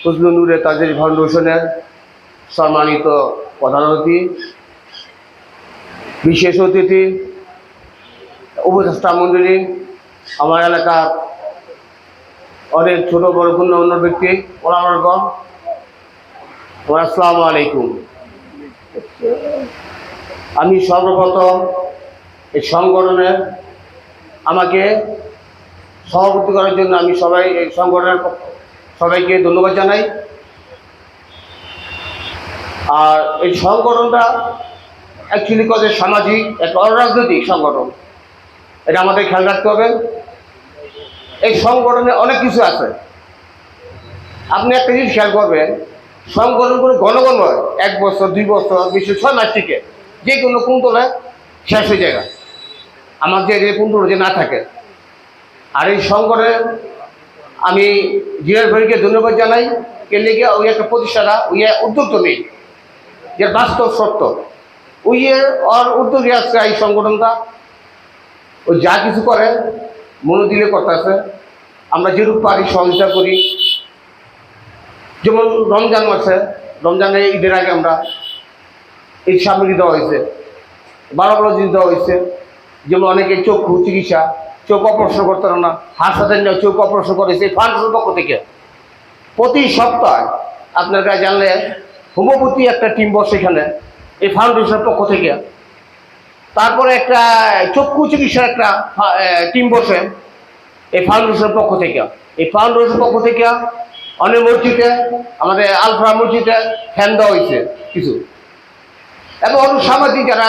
ফজলুল নূরে তাজের ফাউন্ডেশনের সম্মানিত প্রধান অতিথি, বিশেষ অতিথি, উপদেষ্টা মণ্ডলী, আমার এলাকার অনেক ছোট বড় অন্য ব্যক্তি, ওলামাগণ, আসসালামু আলাইকুম। আমি সর্বপ্রথম এই সংগঠনের আমাকে সভাপতি করার জন্য আমি এই সংগঠনের সবাইকে ধন্যবাদ জানাই। আর এই সংগঠনটা অ্যাকচুয়ালি কত সামাজিক একটা অরাজনৈতিক সংগঠন, এটা আমাদের খেয়াল রাখতে হবে। এই সংগঠনে অনেক কিছু আছে। আপনি একটা জিনিস খেয়াল করবেন, সংগঠন কোনো গণগণ নয়, 1 বছর 2 বছর 6 মাস থেকে যে কোনো কুন্তলে শেষ হয়ে যায়। আমার যে কুন্তল যে না থাকে। আর এই সংগঠনে আমি জিয়ার ভাইকে ধন্যবাদ জানাই। কে লেগে ওই একটা প্রতিষ্ঠাটা ওই উদ্যোক্ত নেই, যে বাস্তব সত্য ওই ওর উদ্যোগে আসছে এই সংগঠনটা। ওই যা কিছু করে মনে দিলে কথা আছে, আমরা যেরূপ পারি সহযোগিতা করি। যেমন রমজান মাসে, রমজানে ঈদের আগে আমরা এই সামগ্রী দেওয়া হয়েছে, 12 জিনিস দেওয়া হয়েছে। যেমন অনেকে চক্ষু চিকিৎসা, চোখ অপারেশন করতে পারে না, হাসপাতালে চোখ অপারেশন করেছে এই ফান্ডের পক্ষ থেকে। প্রতি সপ্তাহে আপনার কাছে জানলে হোমিওপ্যাথি একটা টিম বসে এখানে এই ফাউন্ডেশনের পক্ষ থেকে। তারপরে একটা চক্ষু চিকিৎসার একটা টিম বসে এই ফাউন্ডেশনের পক্ষ থেকে। এই ফাউন্ডেশনের পক্ষ থেকে অনেক মসজিদে, আমাদের আলফা মসজিদে ফ্যান দেওয়া হয়েছে কিছু। এবং অনেক সামাজিক যারা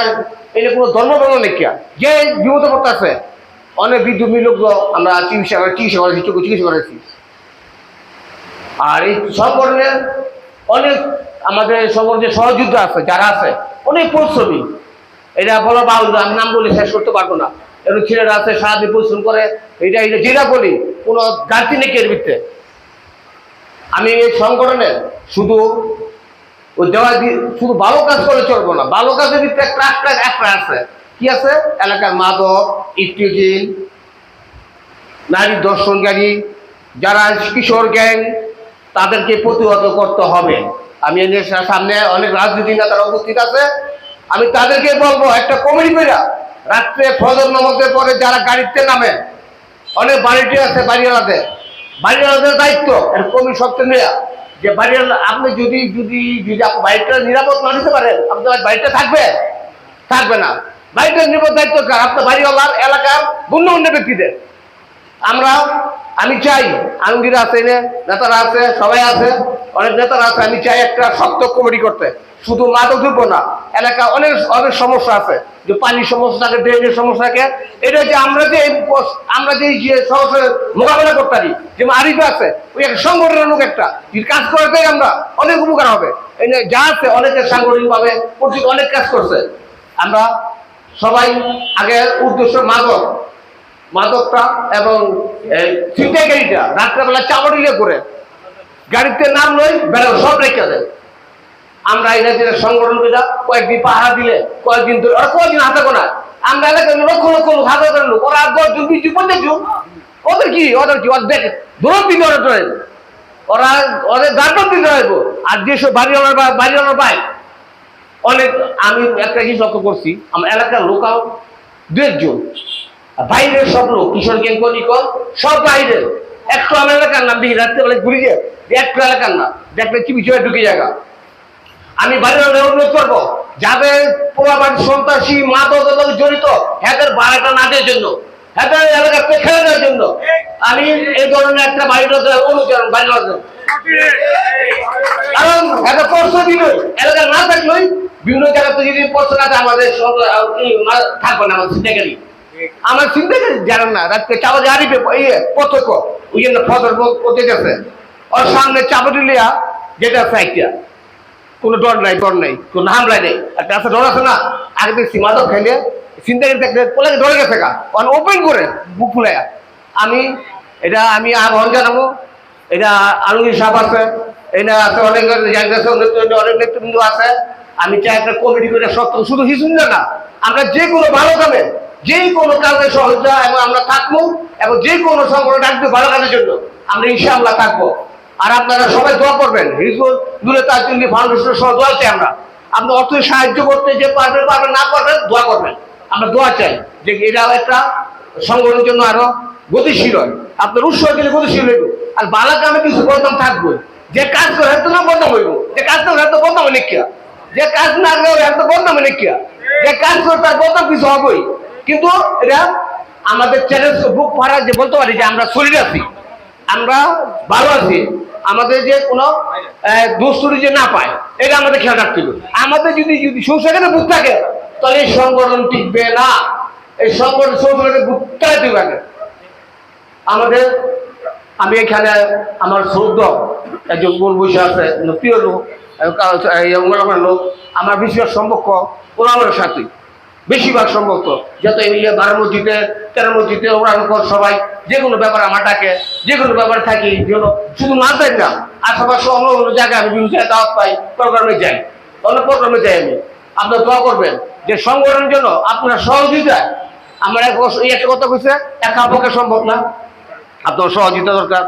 এটা কোনো ধর্মবর্ণ লেখা যে বিপদ করতে আছে, অনেক বৃদ্ধ লোক আমরা চিকিৎসা করেছি, চক্ষু চিকিৎসা করেছি। আর এই সংগঠনের অনেক আমাদের সংগঠনের সহযোদ্ধা আছে, যারা আছে অনেক পরিশ্রমী। এটা বলা বাউল, আমি নাম বলে শেষ করতে পারবো না। এরকম ছেলেরা আছে সারাদিন পরিশ্রম করে। এটা যেটা বলি কোনো গাড়ি নেই এর ভিত্তিতে। আমি এই সংগঠনের শুধু ওই দেওয়া শুধু ভালো কাজ করে চলবো না, ভালো কাজের ভিত্তিতে একটা আছে। কি আছে? এলাকার মাদক, ইফটিজিং, নারী দর্শনকারী, যারা কিশোর গ্যাং, তাদেরকে প্রতিহত করতে হবে। আমি এদের সামনে অনেক রাজনীতি নেতারা উপস্থিত আছে, আমি তাদেরকে বলবো একটা কমিটি করে রাত্রে ফজর নামাজের পরে যারা গাড়িতে নামে, অনেক বাড়িটি আছে বাড়িওয়ালাদের দায়িত্ব একটা কমিটি সবচেয়ে নেওয়া, যে বাড়িওয়ালা আপনি যদি যদি যদি বাড়িটা নিরাপদ না নিতে পারেন, আপনার বাড়িটা থাকবে না। বাড়িটার নিরাপদ দায়িত্ব কার? আপনার বাড়িওয়ালার, এলাকার গণ্যমান্য ব্যক্তিদের। আমি চাই আলমগীর আছে, নেতারা আছে, সবাই আছে, অনেক নেতারা আছে। আমি চাই একটা শক্ত কমিটি করতে, শুধু মাদক দ্রব্য না, এলাকা অনেক অনেক সমস্যা আছে, যে পানির সমস্যা থাকে, ড্রেনের সমস্যা থাকে। এটা যে আমরা যে সমস্যার মোকাবেলা করতে পারি, যেমন আরিফা আছে, ওই একটা সংগঠনের লোক একটা কাজ করতে আমরা অনেক উপকার হবে। এই যা আছে অনেকে সাংগঠনিকভাবে অনেক কাজ করছে। আমরা সবাই আগে উদ্দেশ্য মাদকটা এবং ছিনতাইকারীটা রাত্রেবেলা চাবড়িয়ে করে গাড়িতে নাম নয় বেড়ানো সব রেখে দেয়। আমরা এদের সংগঠন কয়েকদিন পাহারা দিলে কয়েকদিন ধরে ওরা কয়েকদিন হাতে গোনা, আমরা এলাকায় লক্ষ লক্ষ লোক হাতে গোনা লোক, ওরা 10 জন 20 জন 50 জন, ওদের কি দেখ দূরত দিন ওরা ওদের গার্ডন দিতে হইব। আর যেসব বাড়িওয়ালার ভাই অনেক, আমি একটা জিনিস লক্ষ্য করছি, আমার এলাকার লোকাল 2 জন, বাইরের সব লোক কিশোর গ্যাং কলিকল সব বাইরের। একটু আমার এলাকার নাম দেখি রাত্রেবেলা ঘুরে গিয়ে একটু এলাকার নাম দেখলে কি বিষয়ে ঢুকে জায়গা। আমি বাড়ির অনুরোধ করবো, যাদের পোলাবাড়ি সন্ত্রাসী মাদক জড়িত এদের বাড়াটা না দেওয়ার জন্য, এদের এলাকা খেলে দেওয়ার জন্য আমি এই ধরনের একটা বাড়ির অনুচরণ বাড়ির কারণ এত কষ্ট দিল এলাকা না থাকলেই বিভিন্ন জায়গাতে যদি কষ্ট না আমাদের থাকবে না। আমাদের চিন্তাকারী আমার চিন্তাকারী জানেন না, রাত্রে চাবি হারিবে প্রত্যক্ষ ওই জন্য ফসল পচে গেছে ওর সামনে চাবি লিয়া যেটা আছে একটা কোনো ডর নাই কোনো হামলাই নেই। একটা আছে ডর আছে না, আগে দেখছি মাদক খাইলে চিন্তাকারী দেখলে পোলাকে ডরে গেছে ওপেন করে বুক ফুলাইয়া। আমি আহ্বান জানাবো, এটা আলমগীর সাহেব আছে, এটা আছে অনেক অনেক নেতৃবৃন্দ আছে। আমি চাই একটা কমিটি করে সত্য শুধু হিসুন না, আমরা যে কোনো ভালো কামে যে কোনো কাজে সহযোগিতা এবং আমরা থাকবো, এবং যে কোনো সংগঠন ডাকবো ভালো কাজের জন্য আমরা ইনশাআল্লাহ থাকবো। আর আপনারা সবাই দোয়া করবেন, হিজবুত দূরে তাজুল্লি ফাউন্ডেশনের সহ দোয়া চাই আমরা। আপনি অর্থ সাহায্য করতে যে পারবেন পারবেন, না পারবেন দোয়া করবেন। আমরা দোয়া চাই যে এটাও একটা সংগঠনের জন্য আরো গতিশীল হয়, আপনার উৎসাহ দিলে গতিশীল হইব। আর বালা কামে কিছু বদনাম থাকবো, যে কাজ করে হয়তো না বদনাম হইব, যে কাজ করে হয়তো বদনাম হইলে কিয়া, যে কাজ না করে হয়তো বদনাম হইলে কিয়া, যে কাজ করে তার বদনাম কিছু হবেই। কিন্তু এটা আমাদের চ্যালেঞ্জ বুক পাড়া যে বলতে পারি যে আমরা শরীর আছি, আমরা ভালো আছি, আমাদের যে কোনো দুষ্টুরি যে না পায় এটা আমাদের খেয়াল রাখতে হবে। আমাদের যদি যদি সংসারে বুক থাকে তাহলে এই সংগঠন টিকবে না। এই সংগঠন সংসারে বুক চালাতে হবে আমাদের। আমি এখানে আমার শ্রদ্ধ একজন বোন বসে আছে, প্রিয় লোক, লোক, আমার বিশেষ সম্পর্ক ওনার সাথে বেশিরভাগ সম্পর্ক, যত বারো মসজিদে 13 মসজিদে ওরা সবাই যে কোনো ব্যাপারে আমার ডাকে, যে কোনো ব্যাপারে থাকি, শুধু না যাই না, আশেপাশে অন্য অন্য জায়গায় আমি বিভিন্ন জায়গায় দাওয়াত পাই, প্রোগ্রামে যাই, অন্য প্রোগ্রামে যাই আমি। আপনার দোয়া করবেন যে সংগঠনের জন্য আপনার সহযোগিতায়। আমার একটা কথা কইছে, একা পক্ষে সম্ভব না, আপনার সহযোগিতা দরকার।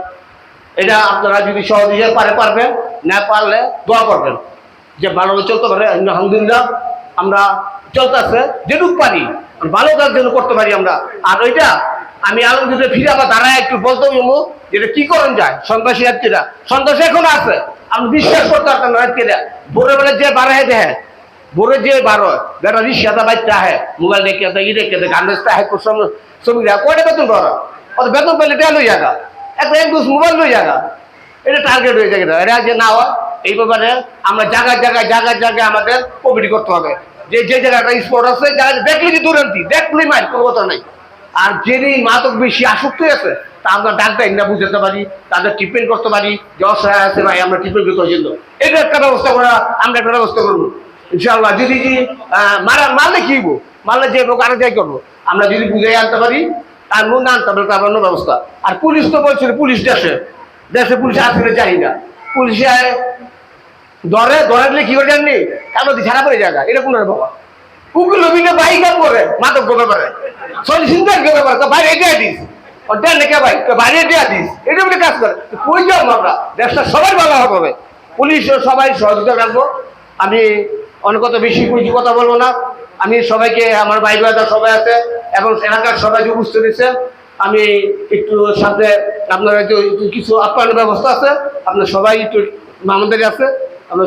এটা আপনারা যদি সহযোগিতা পারবেন, না পারলে দোয়া করবেন যে ভালোভাবে চলতে পারে। আলহামদুলিল্লাহ আমরা চলতেছে যেটুকু পারি ভালো কাজ যেন করতে পারি আমরা। আর ওইটা আমি আলমগীরে ফিরে আবার দাঁড়ায় একটু বলতে বলবো যেটা কি করেন যায়। সন্ত্রাসী আত্মীরা সন্ত্রাসী এখন আছে, আমি বিশ্বাস করতে পারতাম না। আত্মীরা ভোরের বেলা যে বাড়ায় দেয়, ভোরে যে বারো বেটা রিক্সাটা বাইতে আহে, মোবাইল রেখে দেয়, ই রেখে দেয়, গান বেচতে আহে, শ্রমিকরা কয়টা বেতন করা, অত বেতন পেলে টেয়া লই জায়গা, একটা এক দুস মোবাইল লই জায়গা, এটা টার্গেট হয়ে যায়। এরা যে না হয় এই ব্যাপারে আমরা জায়গায় জায়গায় জায়গায় জায়গায় আমাদের কমিটি করতে হবে। যে যে জায়গাটা স্পট আছে, দেখলে কি দুরন্তি, দেখলেই মাইল, কোনো কথা নাই। আর যিনি মাদক বেশি আসক্ত আছে তা আমরা ডাক্তার না বুঝতে পারি, তাদের ট্রিটমেন্ট করতে পারি, যে অসহায় আছে ভাই আমরা ট্রিটমেন্ট করার জন্য এটা একটা ব্যবস্থা করা, আমরা একটা ব্যবস্থা করবো ইনশাআল্লাহ। যদি মারলে কি হইব, মারলে যে লোক আরো যাই করবো, আমরা যদি বুঝাই আনতে পারি আর মনে আনতে পারি তার অন্য ব্যবস্থা। আর পুলিশ তো বলছিল, পুলিশ দেশে দেশে পুলিশ আসলে জানি না, পুলিশে ধরে কি করে জাননি, কারণ ছাড়া পড়ে জায়গা, এটা কোন বাবা উকিল অভিজ্ঞ বাইক করে মাদক ব্যাপারে সরি চিন্তার ব্যাপারে তো বাইরে এগিয়ে দিস, ওটা লেখা ভাই বাইরে দেওয়া দিস, এটা বলে কাজ করে কই যাও আমরা, দেশটা সবাই ভালো হবে, পুলিশ সবাই সহযোগিতা রাখবো। আমি অনেক কথা বেশি কথা বলবো না। আমি সবাইকে, আমার ভাই ভাইরা সবাই আছে এবং এলাকার সবাই যে উপস্থিত হয়েছে, আমি একটু সাথে আপনার কিছু আপ্যায়নের ব্যবস্থা আছে, আপনার সবাই একটু আমাদের আছে।